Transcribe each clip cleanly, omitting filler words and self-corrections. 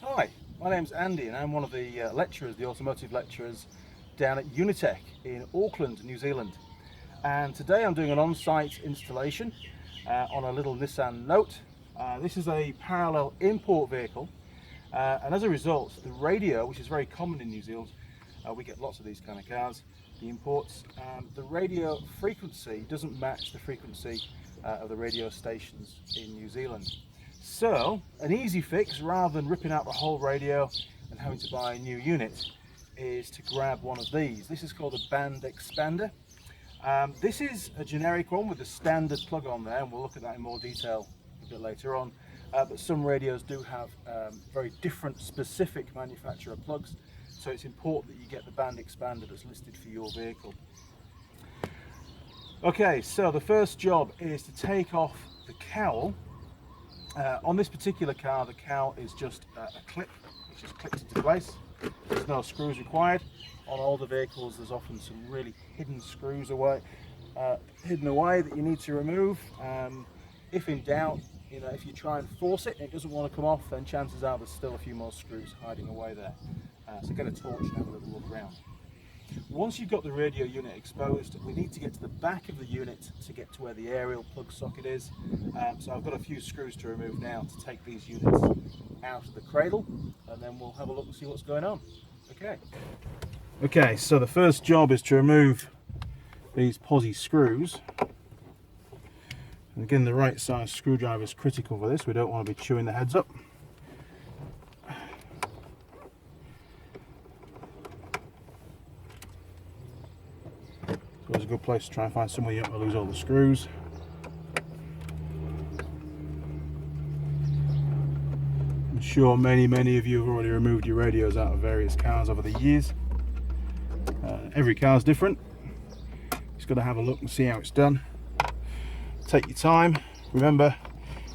Hi, my name's Andy and I'm one of the lecturers, the automotive lecturers down at Unitech in Auckland, New Zealand. And today I'm doing an on-site installation on a little Nissan Note. This is a parallel import vehicle and as a result the radio, which is very common in New Zealand, we get lots of these kind of cars, the imports, the radio frequency doesn't match the frequency of the radio stations in New Zealand. So an easy fix, rather than ripping out the whole radio and having to buy a new unit, is to grab one of these. This is called a band expander. This is a generic one with a standard plug on there, and we'll look at that in more detail a bit later on. But some radios do have very different specific manufacturer plugs, so it's important that you get the band expander that's listed for your vehicle. Okay, so the first job is to take off the cowl. On this particular car, the cowl is just a clip which just clicks into place. There's no screws required. On older vehicles, there's often some really hidden screws hidden away that you need to remove. If in doubt, if you try and force it and it doesn't want to come off, then chances are there's still a few more screws hiding away there. So get a torch and have a little look around. Once you've got the radio unit exposed, we need to get to the back of the unit to get to where the aerial plug socket is. So I've got a few screws to remove now to take these units out of the cradle, and then we'll have a look and see what's going on. Okay, so the first job is to remove these posi screws. And again, the right size screwdriver is critical for this. We don't want to be chewing the heads up. It's a good place to try and find somewhere you don't want to lose all the screws. I'm sure many of you have already removed your radios out of various cars over the years. Every car is different. Just got to have a look and see how it's done. Take your time. Remember,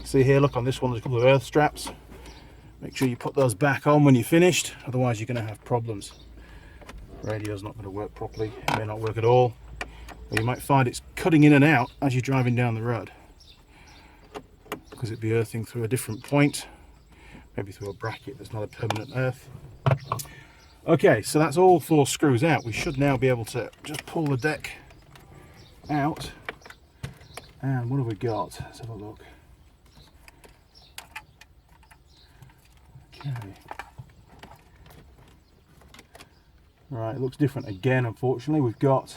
see here, look on this one, there's a couple of earth straps. Make sure you put those back on when you're finished, otherwise you're going to have problems. The radio's not going to work properly, it may not work at all. Or you might find it's cutting in and out as you're driving down the road, because it'd be earthing through a different point, maybe through a bracket that's not a permanent earth. Okay, so that's all 4 screws out. We should now be able to just pull the deck out. And what have we got? Let's have a look. Okay. Right, it looks different again, unfortunately. We've got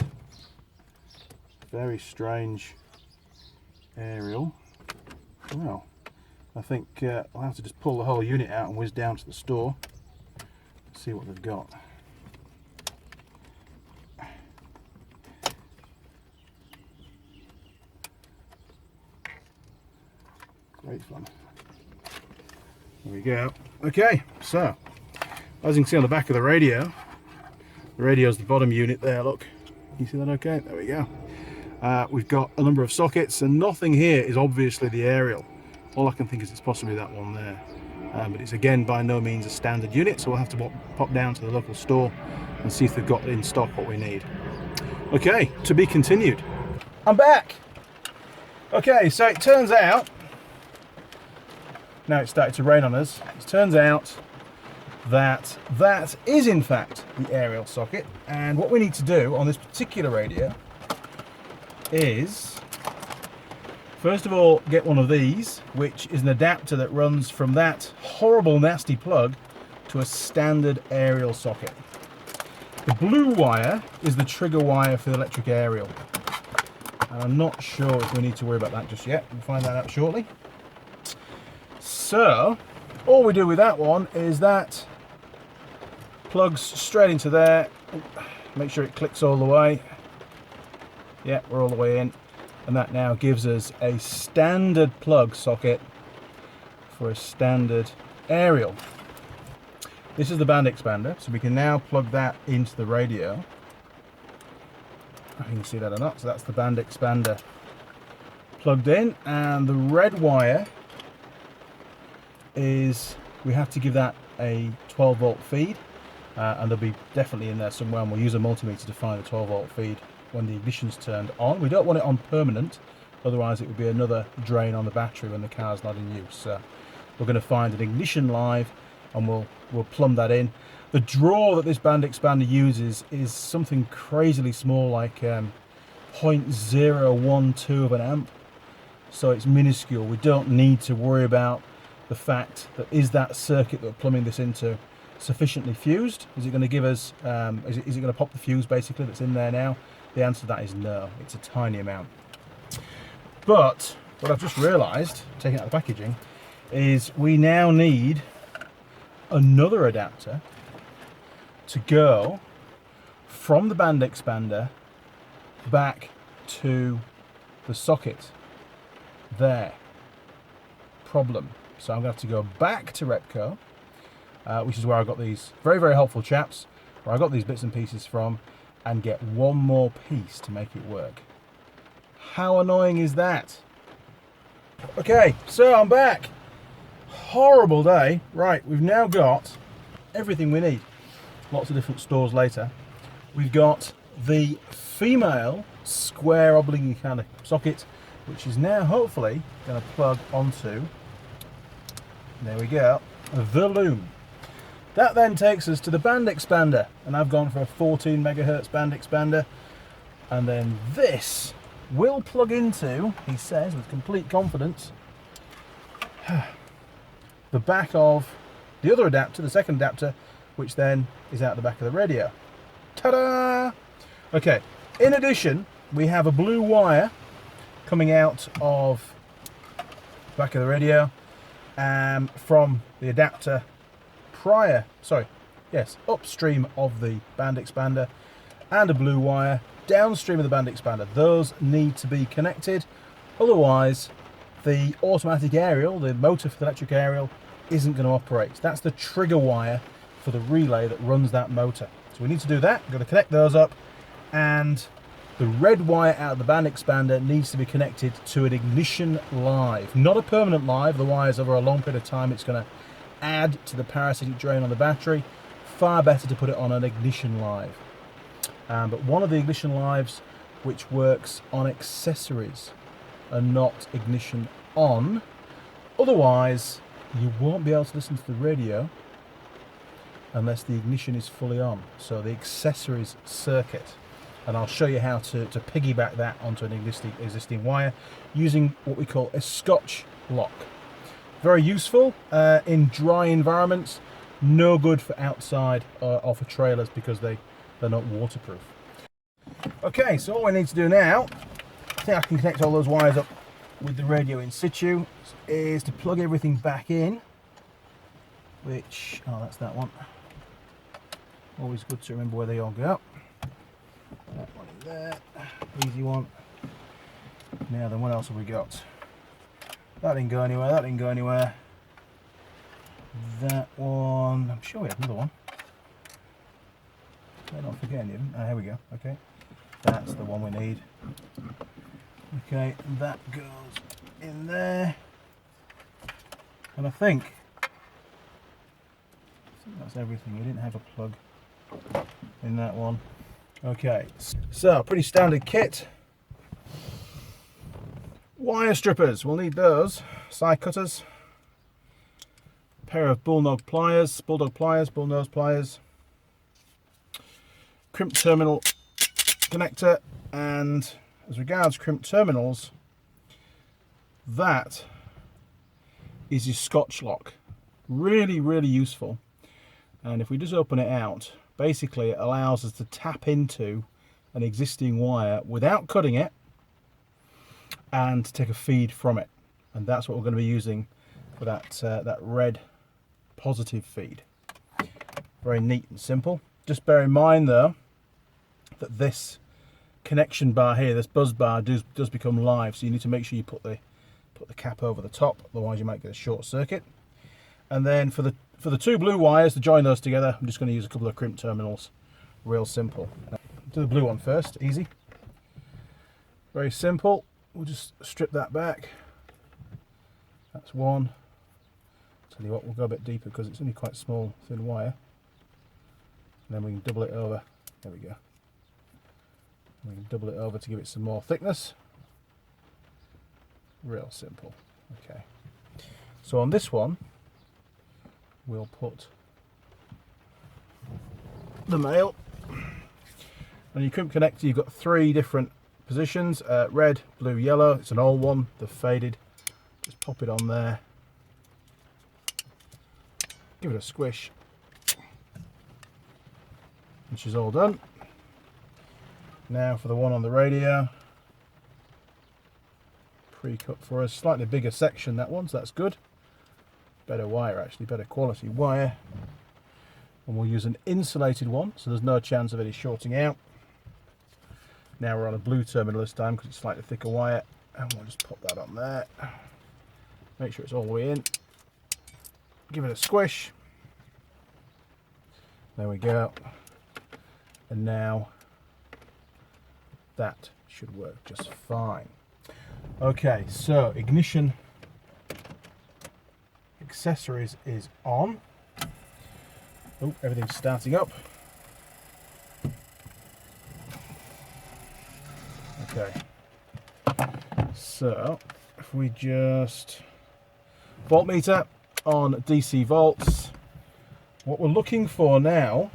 very strange aerial. Well, I think I'll have to just pull the whole unit out and whiz down to the store and see what they've got. Great fun. There we go. Okay, so as you can see on the back of the radio's the bottom unit there, look. You see that okay? There we go. We've got a number of sockets, and nothing here is obviously the aerial. All I can think is it's possibly that one there. But it's again by no means a standard unit, so we'll have to pop down to the local store and see if they've got in stock what we need. Okay, to be continued. I'm back! Okay, so it turns out, now it's started to rain on us, it turns out that is in fact the aerial socket, and what we need to do on this particular radio is first of all get one of these, which is an adapter that runs from that horrible nasty plug to a standard aerial socket. The blue wire is the trigger wire for the electric aerial, and I'm not sure if we need to worry about that just yet. We'll find that out shortly. So all we do with that one is that plugs straight into there. Make sure it clicks all the way. Yeah, we're all the way in, and that now gives us a standard plug socket for a standard aerial. This is the band expander, so we can now plug that into the radio. I don't know if you can see that or not. So that's the band expander plugged in, and the red wire is, we have to give that a 12 volt feed, and they'll be definitely in there somewhere, and we'll use a multimeter to find the 12 volt feed when the ignition's turned on. We don't want it on permanent, otherwise it would be another drain on the battery when the car's not in use. So we're going to find an ignition live and we'll plumb that in. The draw that this band expander uses is something crazily small, like 0.012 of an amp, so it's minuscule. We don't need to worry about the fact that is that circuit that we're plumbing this into sufficiently fused? Is it going to give us, is it going to pop the fuse basically that's in there now? The answer to that is no, it's a tiny amount. But what I've just realised, taking out the packaging, is we now need another adapter to go from the band expander back to the socket there. Problem. So I'm going to have to go back to Repco, which is where I got these very, very helpful chaps, where I got these bits and pieces from, and get one more piece to make it work. How annoying is that? Okay, so I'm back. Horrible day. Right, we've now got everything we need. Lots of different stores later. We've got the female square oblique kind of socket, which is now hopefully going to plug onto, there we go, the loom. That then takes us to the band expander, and I've gone for a 14 megahertz band expander, and then this will plug into, he says with complete confidence, the back of the other adapter, the second adapter, which then is out the back of the radio. Ta-da! Okay, in addition, we have a blue wire coming out of the back of the radio from the adapter upstream of the band expander, and a blue wire downstream of the band expander. Those need to be connected, otherwise the automatic aerial, the motor for the electric aerial, isn't going to operate. That's the trigger wire for the relay that runs that motor. So we need to do that. We've got to connect those up, and the red wire out of the band expander needs to be connected to an ignition live, not a permanent live. The wires over a long period of time, it's going to add to the parasitic drain on the battery. Far better to put it on an ignition live. But one of the ignition lives which works on accessories and not ignition on. Otherwise, you won't be able to listen to the radio unless the ignition is fully on. So the accessories circuit. And I'll show you how to piggyback that onto an existing wire using what we call a Scotch lock. Very useful in dry environments, no good for outside or for trailers because they're not waterproof. Okay, so all we need to do now, I think I can connect all those wires up with the radio in situ, is to plug everything back in, which, oh, that's that one. Always good to remember where they all go. That one in there, easy one. Now then, what else have we got? That didn't go anywhere, that didn't go anywhere. That one, I'm sure we had another one. I don't forget any of them. Ah, here we go, okay. That's the one we need. Okay, that goes in there. And I think that's everything. We didn't have a plug in that one. Okay, so pretty standard kit. Wire strippers, we'll need those. Side cutters. A pair of bulldog pliers, bullnose pliers. Crimp terminal connector, and as regards crimp terminals, that is your Scotch lock. Really, really useful. And if we just open it out, basically it allows us to tap into an existing wire without cutting it and to take a feed from it. And that's what we're going to be using for that red positive feed. Very neat and simple. Just bear in mind though that this connection bar here, this buzz bar, does become live, so you need to make sure you put the cap over the top, otherwise you might get a short circuit. And then for the two blue wires, to join those together, I'm just going to use a couple of crimp terminals. Real simple. Do the blue one first, easy. Very simple. We'll just strip that back. That's one. Tell you what, we'll go a bit deeper because it's only quite small, thin wire. And then we can double it over. There we go. We can double it over to give it some more thickness. Real simple. Okay. So on this one, we'll put the male. And your crimp connector, you've got 3 different positions, red, blue, yellow. It's an old one, they've faded. Just pop it on there, give it a squish, and she's all done. Now for the one on the radio, pre-cut for us, slightly bigger section that one, so that's good. Better wire actually, better quality wire. And we'll use an insulated one, so there's no chance of any shorting out. Now we're on a blue terminal this time because it's slightly thicker wire, and we'll just pop that on there. Make sure it's all the way in. Give it a squish. There we go. And now that should work just fine. Okay, so ignition accessories is on. Oh, everything's starting up. Okay, so if we just voltmeter on DC volts, what we're looking for now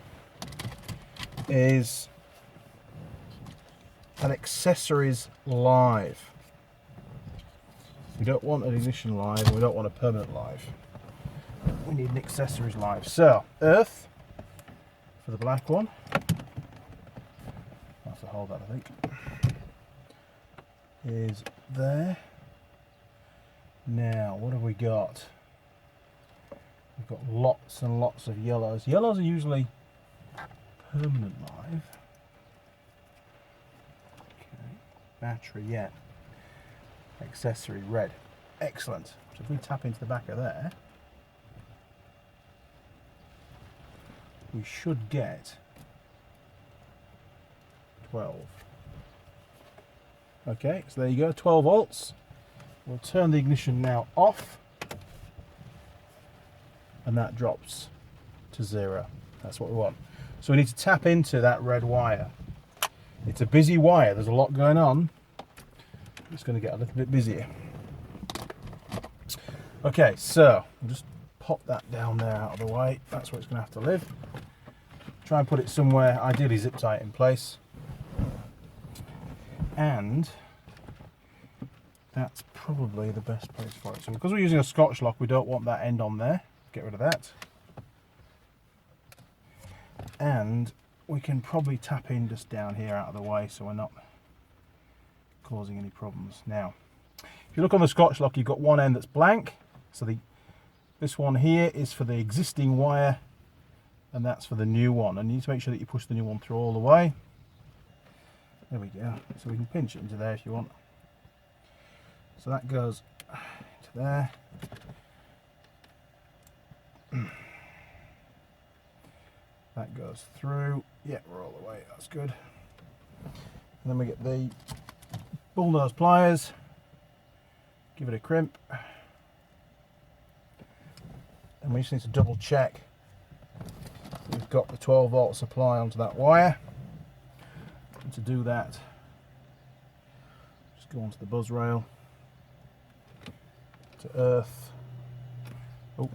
is an accessories live. We don't want an ignition live, we don't want a permanent live. We need an accessories live. So, earth for the black one. I'll have to hold that, I think. Is there. Now, what have we got? We've got lots and lots of yellows. Yellows are usually permanent live. Okay. Battery, yeah. Accessory, red. Excellent. So if we tap into the back of there, we should get 12. Okay, so there you go, 12 volts. We'll turn the ignition now off, and that drops to 0. That's what we want. So we need to tap into that red wire. It's a busy wire, there's a lot going on. It's going to get a little bit busier. Okay, so I'll just pop that down there out of the way. That's where it's going to have to live. Try and put it somewhere, ideally zip tight in place. And that's probably the best place for it. So because we're using a Scotch lock, we don't want that end on there. Get rid of that. And we can probably tap in just down here out of the way so we're not causing any problems. Now, if you look on the Scotch lock, you've got one end that's blank. So this one here is for the existing wire, and that's for the new one. And you need to make sure that you push the new one through all the way. There we go. So we can pinch it into there if you want. So that goes into there. That goes through. Yeah, we're all the way. That's good. And then we get the bullnose pliers. Give it a crimp. And we just need to double check that we've got the 12 volt supply onto that wire. And to do that, just go onto the buzz rail, to earth. Oh.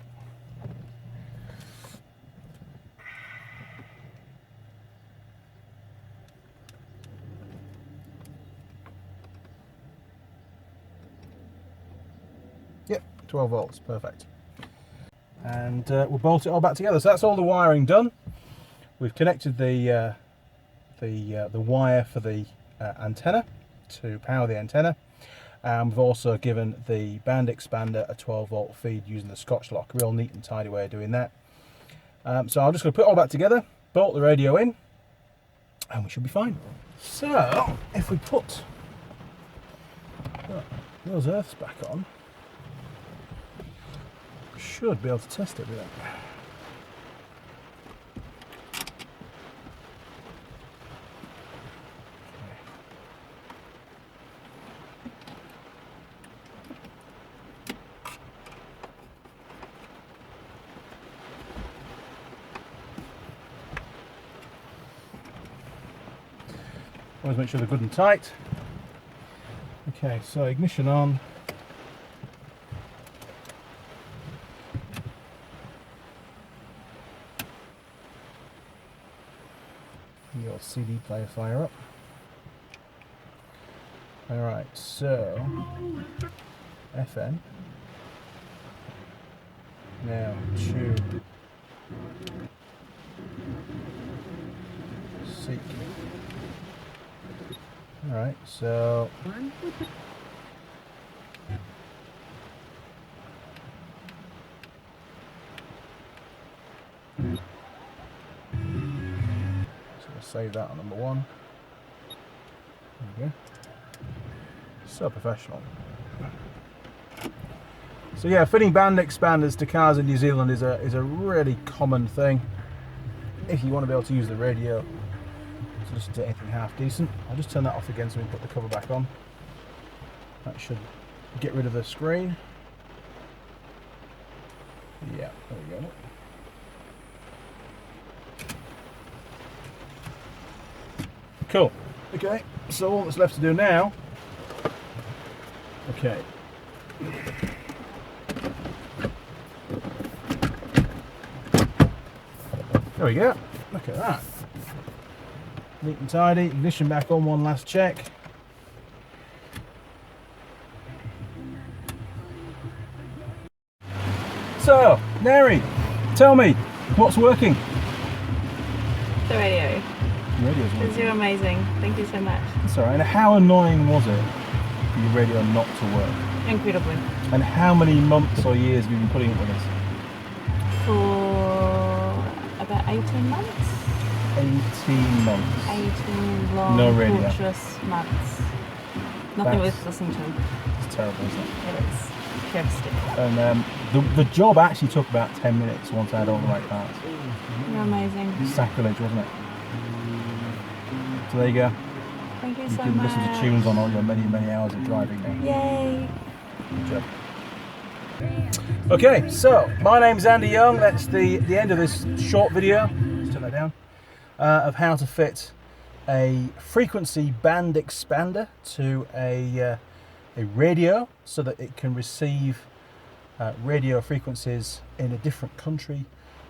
Yep, 12 volts, perfect. And we'll bolt it all back together. So that's all the wiring done. We've connected the wire for the antenna to power the antenna. And we've also given the band expander a 12 volt feed using the Scotch lock. Real neat and tidy way of doing that. So I'm just going to put it all back together, bolt the radio in, and we should be fine. So if we put those earths back on, should be able to test it with that. Always make sure they're good and tight. Okay, so ignition on. CD player fire up. Alright, so FM. Now tune. Seek. Alright, so save that on number 1. There we go. So professional. So yeah, fitting band expanders to cars in New Zealand is a really common thing. If you want to be able to use the radio to listen to anything half decent. I'll just turn that off again so we can put the cover back on. That should get rid of the screen. Yeah, there we go. Cool. Okay, so all that's left to do now. Okay. There we go. Look at that. Neat and tidy. Ignition back on, one last check. So, Neri, tell me, what's working? The radio. The radio's working. You're amazing. Thank you so much. That's alright. And how annoying was it for your radio not to work? Incredibly. And how many months or years have you been putting up with this? For about 18 months. 18 months. 18 long, No radio. torturous months. Nothing worth listening to. It's terrible, isn't it? It is. Travesty. And the job actually took about 10 minutes once I had all the right parts. You're amazing. Sacrilege, wasn't it? So there you go. Thank you You so can much. listen to tunes on all your many, many hours of driving now. Yay. Good job. Okay, so my name's Andy Young. That's the end of this short video. Let's turn that down. Of how to fit a frequency band expander to a radio so that it can receive radio frequencies in a different country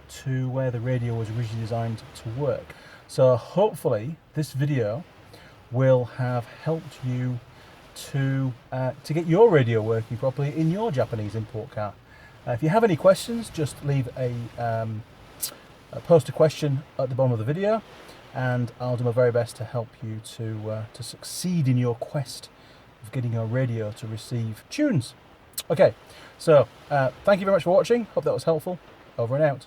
to where the radio was originally designed to work. So hopefully this video will have helped you to get your radio working properly in your Japanese import car. If you have any questions, just leave post a question at the bottom of the video, and I'll do my very best to help you to succeed in your quest of getting your radio to receive tunes. Okay, so thank you very much for watching. Hope that was helpful. Over and out.